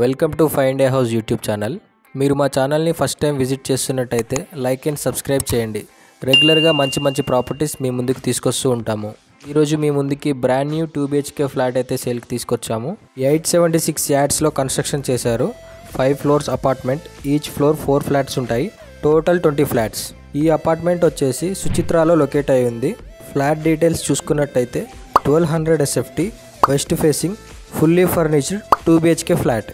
Welcome to find a house YouTube channel. మీరు మా ఛానల్ని ఫస్ట్ టైం విజిట్ చేస్తున్నట్టయితే లైక్ అండ్ సబ్స్క్రైబ్ చేయండి. రెగ్యులర్గా మంచి ప్రాపర్టీస్ మీ ముందుకు తీసుకొస్తూ ఉంటాము. ఈరోజు మీ ముందుకి బ్రాండ్ న్యూ 2 BHK ఫ్లాట్ అయితే సేల్కి తీసుకొచ్చాము. 876 యార్డ్స్లో కన్స్ట్రక్షన్ చేశారు. 5 floors apartment. Each floor 4 flats ఉంటాయి. Total 20 flats. ఈ అపార్ట్మెంట్ వచ్చేసి సుచిత్రాలో లొకేట్ అయి ఉంది. ఫ్లాట్ డీటెయిల్స్ చూసుకున్నట్టయితే 1200 SFT, west facing, fully furnished 2 BHK flat.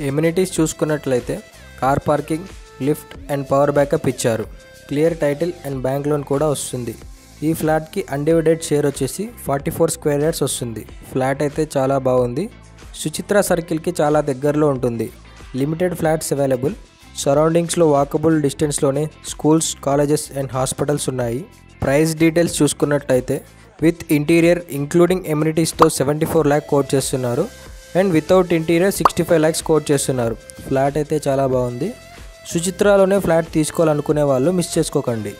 Amenities చూసుకున్నట్లయితే car parking, lift and power backup ఇచ్చారు. Clear title and bank loan కూడా వస్తుంది. ఈ ఫ్లాట్కి అన్డివైడెడ్ షేర్ వచ్చేసి 44 స్క్వేర్ యార్డ్స్ వస్తుంది. ఫ్లాట్ అయితే చాలా బాగుంది. సుచిత్ర సర్కిల్కి చాలా దగ్గరలో ఉంటుంది. Limited flats available. సరౌండింగ్స్లో వాకబుల్ డిస్టెన్స్లోనే స్కూల్స్, కాలేజెస్ అండ్ హాస్పిటల్స్ ఉన్నాయి. ప్రైస్ డీటెయిల్స్ చూసుకున్నట్టయితే విత్ ఇంటీరియర్ ఇంక్లూడింగ్ ఎమ్యూనిటీస్తో 74 lakh కోట్ చేస్తున్నారు and without interior 65 lakhs quote చేస్తున్నారు. ఫ్లాట్ అయితే చాలా బాగుంది. సుచిత్రాలోనే ఫ్లాట్ తీసుకోవాలనుకునే వాళ్ళు మిస్ చేసుకోకండి.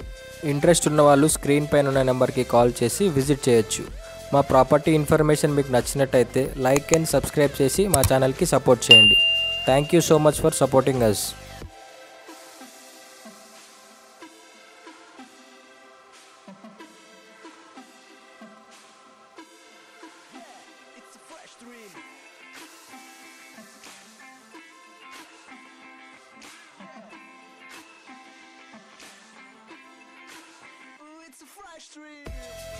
ఇంట్రెస్ట్ ఉన్న వాళ్ళు స్క్రీన్ పైన ఉన్న నెంబర్కి కాల్ చేసి విజిట్ చేయొచ్చు. మా ప్రాపర్టీ ఇన్ఫర్మేషన్ మీకు నచ్చినట్టయితే లైక్ అండ్ సబ్స్క్రైబ్ చేసి మా ఛానల్కి సపోర్ట్ చేయండి. Thank you so much for supporting us. It's a fresh dream. Ooh, it's a fresh dream.